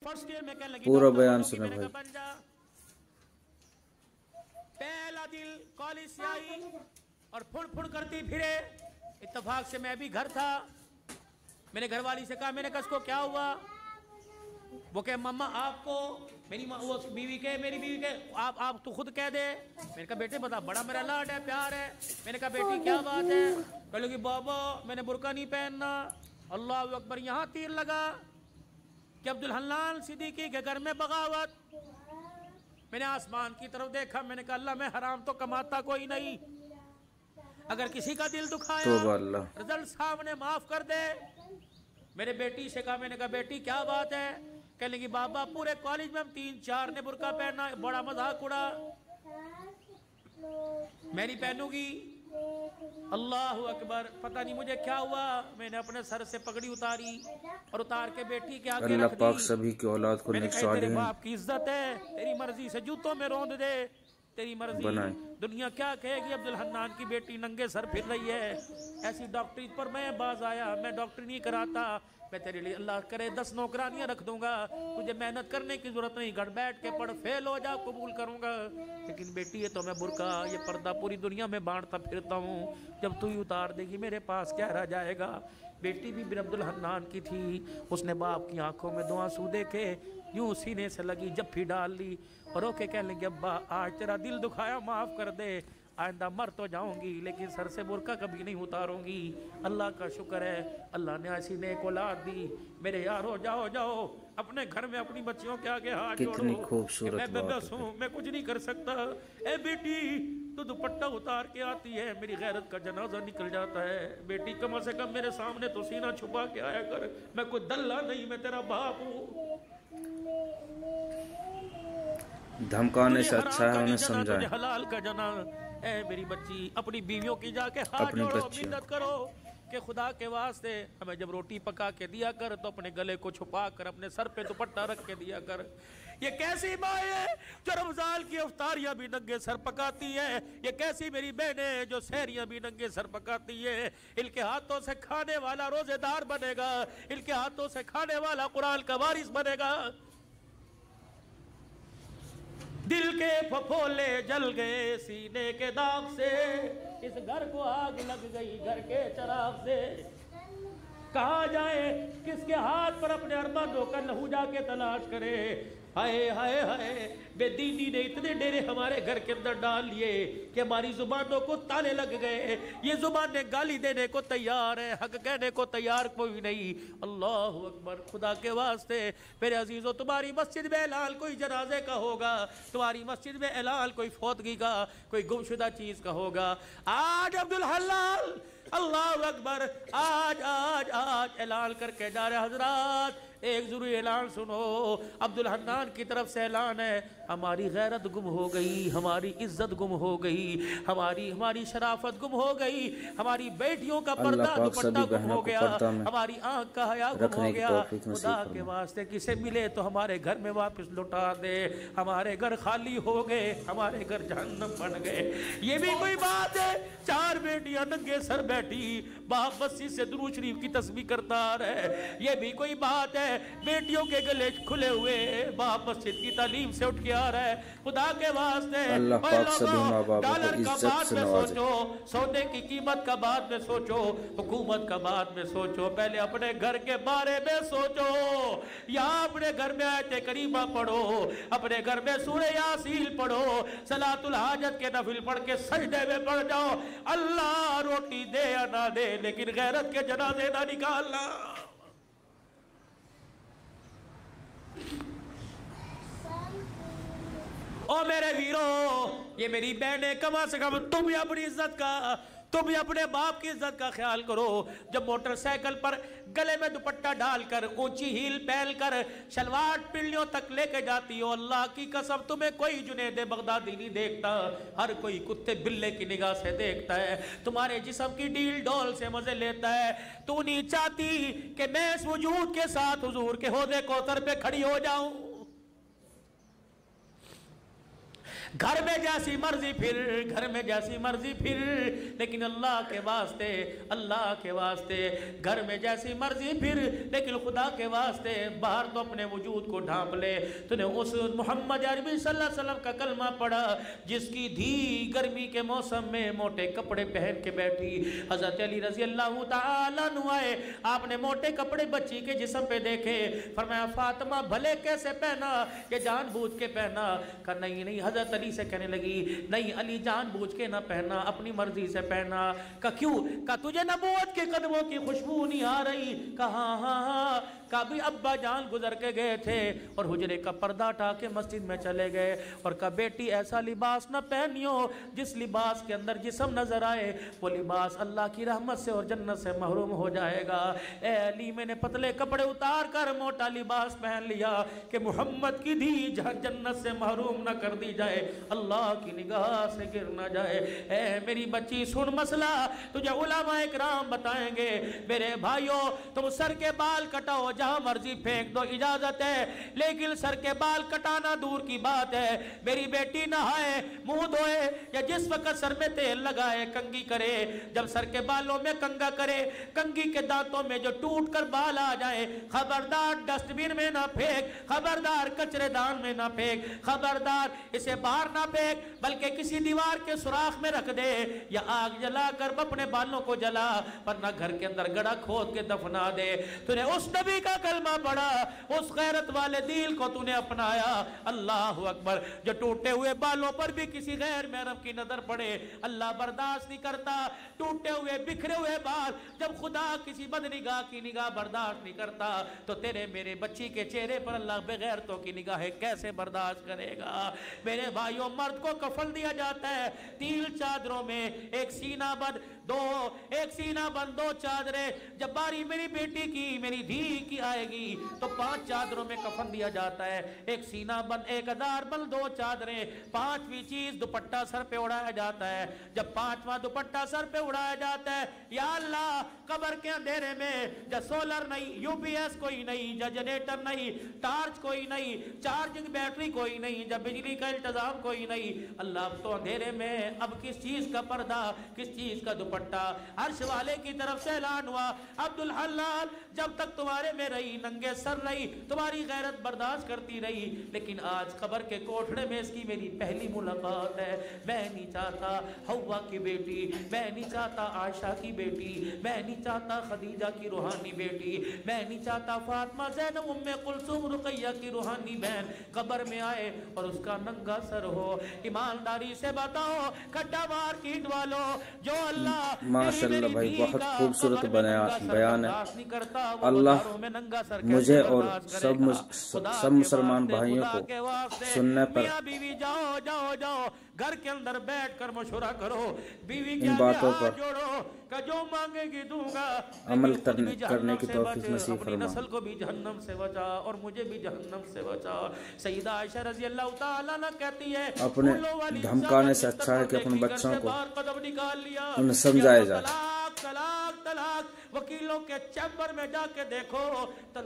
First year में कहने लगी पूरा बयान सुने मैंने भाई। कहा बन जा। पहला दिल कॉलेज से आई और फुड़ करती फिरे। इत्तेफाक से मैं भी घर था। मैंने घरवाली से कहा, मैंने कहा इसको क्या हुआ? वो कहे मम्मा आपको मेरी वो बीवी के मेरी बीवी के आप तो खुद कह दे। मैंने कहा बेटे बता, बड़ा मेरा लाड है, प्यार है। मैंने कहा बेटी क्या बात है? कहने लगी बाबा मैंने बुर्का नहीं पहनना। अल्लाह अकबर। यहाँ तीर लगा कि अब्दुल हन्नान सिद्दीकी के घर में बगावत। मैंने आसमान की तरफ देखा, मैंने कहा अल्लाह मैं हराम तो कमाता कोई नहीं, अगर किसी का दिल दुखाया रिजल्ट सामने माफ कर दे। मेरे बेटी से कहा, मैंने कहा बेटी क्या बात है? कहने लगी बाबा पूरे कॉलेज में हम 3-4 ने बुर्का पहना, बड़ा मजाक उड़ा, मैं नहीं पहनूंगी। अल्लाह अकबर। पता नहीं मुझे क्या हुआ, मैंने अपने सर से पगड़ी उतारी और उतार के बेटी के आगे रख दी। पाक सभी की औलाद को मैंने कहा तेरे बाप की इज्जत है, तेरी मर्जी से जूतों में रौंद दे, तेरी मर्जी। दुनिया क्या कहेगी? अब्दुल हन्नान की बेटी नंगे सर फिर रही है। ऐसी डॉक्टरी पर मैं बाज आया, मैं डॉक्टरी नहीं कराता, मैं तेरे लिए अल्लाह करे 10 नौकरानियां रख दूंगा, तुझे मेहनत करने की जरूरत नहीं, घर बैठ के पढ़, फेल हो जा कबूल करूंगा। लेकिन बेटी ये तो मैं बुर्का ये पर्दा पूरी दुनिया में बांटता फिरता हूँ, जब तू ही उतार देगी मेरे पास क्या रह जाएगा? बेटी भी बिन अब्दुल हन्नान की थी, उसने बाप की आंखों में 2 आंसू देखे, यूं सीने से लगी जफ्फी डाल ली और ओके कहने लगी अब्बा आज तेरा दिल दुखाया माफ कर दे, आइंदा मर तो जाऊंगी लेकिन सर से बुर्का कभी नहीं उतारूंगी। अल्लाह का शुक्र है अल्लाह ने ऐसी नेक औलाद दी। मेरे यारो जाओ जाओ अपने घर में अपनी बच्चियों के आगे हाथ जोड़ो। मैं बेबस हूँ, मैं कुछ नहीं कर सकता। ए बेटी तो दुपट्टा उतार के आती है, मेरी गैरत का जनाजा निकल जाता है। बेटी कम से कम मेरे सामने तो सीना छुपा के आया कर, मैं कोई दल्ला नहीं, मैं तेरा बाप हूँ। धमकाने से अच्छा है उन्हें समझाएं। हलाल का जना है मेरी बच्ची, अपनी बीवियों की जाके हाथ जोड़ो, मिन्नत करो कि खुदा के वास्ते हमें जब रोटी पका के दिया कर तो अपने गले को छुपा कर अपने सर पे दुपट्टा रख के दिया कर। ये कैसी माँ है जो रमजान की इफ्तारियां भी नंगे सर पकाती है? ये कैसी मेरी बहनें जो सहरियां भी नंगे सर पकाती है? इनके हाथों से खाने वाला रोजेदार बनेगा, इनके हाथों से खाने वाला कुरान का वारिस बनेगा। दिल के फफोले जल गए सीने के दाग से, इस घर को आग लग गई घर के चराग से। कहाँ जाए किसके हाथ पर अपने अरमानों का लहू जाके तलाश करे? हाय हाय हाय बेदीनी ने इतने डेरे हमारे घर के अंदर डाल लिए कि हमारी जुबानों को ताले लग गए। ये जुबानें गाली देने को तैयार है, हक कहने को तैयार कोई नहीं। अल्लाह अकबर। खुदा के वास्ते मेरे अजीजों तुम्हारी मस्जिद में ऐलान कोई जनाजे का होगा, तुम्हारी मस्जिद में ऐलान कोई फौतगी का, कोई गुमशुदा चीज का होगा। आज अब्दुल हलाल अल्लाह अकबर आज आज आज ऐलान करके जा रहे हजरात। एक जरूरी ऐलान सुनो, अब्दुल हन्नान की तरफ से ऐलान है, हमारी गैरत गुम हो गई, हमारी इज्जत गुम हो गई, हमारी शराफत गुम हो गई, हमारी बेटियों का पर्दा दुपट्टा गुम हो गया, हमारी आंख का हया गुम हो गया। खुदा के वास्ते किसे मिले तो हमारे घर में वापस लौटा दे। हमारे घर खाली हो गए, हमारे घर जहन्नम बन गए। ये भी कोई बात है? 4 बेटियां नंगे सर बैठी, बाप मस्जिद से दुरूद शरीफ की तस्बीह करता रहे। ये भी कोई बात है? बेटियों के गले खुले हुए, बाप मस्जिद की तालीम से उठ के आ रहा है। खुदा के वास्ते डॉलर का बाद में सोचो, सोने की कीमत का बाद में सोचो, हुकूमत का बाद में सोचो, पहले अपने घर के बारे में सोचो। या अपने घर में आयते करीमा पढ़ो, अपने घर में सूरह यासीन पढ़ो, सलातुल हाजत के नफिल पढ़ के सजदे में पढ़ जाओ। अल्लाह रोटी दे या ना दे लेकिन गैरत के जनाजे ना निकालना। ओ मेरे वीरों, ये मेरी बहनें, कम से कम तुम भी अपनी इज्जत का, तुम भी अपने बाप की इज्जत का ख्याल करो। जब मोटरसाइकिल पर गले में दुपट्टा डालकर, ऊंची हील पहनकर, शलवार पिल्लियों तक लेके जाती हो, अल्लाह की कसम तुम्हें कोई जुनैद बगदादी नहीं देखता, हर कोई कुत्ते बिल्ले की निगाह से देखता है। तुम्हारे जिस्म की डील डोल से मजे लेता है। तू नहीं चाहती कि मैं इस वजूद के साथ हुजूर के हौज़े कौसर पे खड़ी हो जाऊं। घर में जैसी मर्जी फिर, घर में जैसी मर्जी फिर, लेकिन अल्लाह के वास्ते, अल्लाह के वास्ते, घर में जैसी मर्जी फिर, लेकिन खुदा के वास्ते बाहर तो अपने वजूद को ढांप ले। तूने उस मोहम्मद अरबी सल्लल्लाहु अलैहि वसल्लम का कलमा पढ़ा जिसकी धी गर्मी के मौसम में मोटे कपड़े पहन के बैठी। हजरत अली रजी अल्लाह ताला अन्हु आए, आपने मोटे कपड़े बच्ची के जिस्म पे देखे, फरमाया फातिमा भले कैसे पहना, ये जानबूझ के पहना? कहा नहीं नहीं। हजरत अली से कहने लगी नहीं अली जानबूझ के ना पहना, अपनी मर्जी से पहना। कहा क्यों? कहा तुझे नबूवत के कदमों की खुशबू नहीं आ रही? कहा हाँ। कहा भी अब्बा जान गुजर के गए थे और हुजरे का पर्दा हटा के मस्जिद में चले गए, और कहा बेटी ऐसा लिबास न पहनियो जिस लिबास के अंदर जिस्म नजर आए, वो लिबास अल्लाह की रहमत से और जन्नत से महरूम हो जाएगा। ए अली मैंने पतले कपड़े उतार कर मोटा लिबास पहन लिया कि मोहम्मद की धी जन्नत से महरूम न कर दी जाए, अल्लाह की निगाह से गिर न जाए। ए मेरी बच्ची सुन मसला तुझे उलमा इकराम बताएंगे। मेरे भाइयों तुम सर के बाल कटाओ, जहां मर्जी फेंक दो, इजाजत है, लेकिन सर के बाल कटाना दूर की बात है। मेरी बेटी नहाए, मुंह धोए, या जिस वक्त सर में तेल लगाए, कंघी करे, जब सर के बालों में कंघा करे, कंघी के दांतों में जो टूट कर बाल आ जाए, खबरदार डस्टबिन में ना फेंक, खबरदार कचरेदान में ना फेंक, खबरदार इसे बाहर ना फेंक, बल्कि किसी दीवार के सुराख में रख दे, या आग जलाकर अपने बालों को जला, वरना घर के अंदर गड्ढा खोद के दफना दे। तूने उस नबी का कलमा पढ़ा, उस गैरत वाले दिल को तूने अपनाया। अल्लाह अकबर। जो टूटे हुए बालों पर भी किसी गैर महरम की नजर पड़े, अल्लाह बर्दाश्त नहीं करता। टूटे हुए बिखरे हुए बाल जब खुदा किसी बदनिगाह की निगाह बर्दाश्त नहीं करता, तो तेरे मेरे बच्ची के चेहरे पर अल्लाह बेगैरतों की निगाहें कैसे बर्दाश्त करेगा? मेरे भाइयों मर्द को कफन दिया जाता है 3 चादरों में, एक सीना बंद, एक सीना बंद 2 चादरें। जब बारी मेरी बेटी की, मेरी धी की आएगी तो 5 चादरों में कफन दिया जाता है, एक सीना बंद, एक अदार बंद, 2 चादरें, 5वीं चीज दुपट्टा सर पे उड़ाया जाता है। जब 5वां दुपट्टा सर पे उड़ाया जाता है, या अल्लाह कब्र के अंधेरे में जब सोलर नहीं, यूपीएस कोई नहीं, जब जनरेटर नहीं, टार्च कोई नहीं, चार्जिंग बैटरी कोई नहीं, जब बिजली का इंतजाम कोई नहीं, अल्लाह तो अंधेरे में अब किस चीज का पर्दा, किस चीज का दुपट्टा? अर्श वाले की तरफ से ऐलान हुआ, अब्दुल हलाल जब तक तुम्हारे में रही, नंगे सर रही, तुम्हारी गैरत बर्दाश्त करती रही, लेकिन आज कब्र के कोठड़े में इसकी मेरी पहली मुलाकात है। मैं नहीं चाहता हव्वा की बेटी, मैं नहीं चाहता आयशा की बेटी, मैं नहीं चाहता खदीजा की रूहानी बेटी, मैं नहीं चाहता फातिमा ज़ैनब उम्मे कुलसूम रुकैया की रूहानी बहन कब्र में आए और उसका नंगा सर हो। ईमानदारी से बताओ खड्डा मार कीट वालों, जो अल्लाह माशाल्लाह भाई बहुत खूबसूरत बयान है। अल्लाह मुझे और सब मुसलमान भाइयों को सुनने पर बीवी जाओ जाओ जाओ घर के अंदर बैठकर मशवरा करो, बीवी इन बातों पर जोड़ो का जो मांगेगी दूंगा, अमल करने की तौफीक नसीब फरमा। नस्ल को भी जहन्नम से बचा और मुझे भी जहन्नम से बचा। सईदा आयशा रजी अल्लाह ताला अन्हा कहती है, अपने धमकाने से अच्छा है कि अपने बच्चों को कदम निकाल लिया, उन्हें समझाया जाए। तलाक तलाक तलाक, वकीलों के चैम्बर में जाके देखो तलाक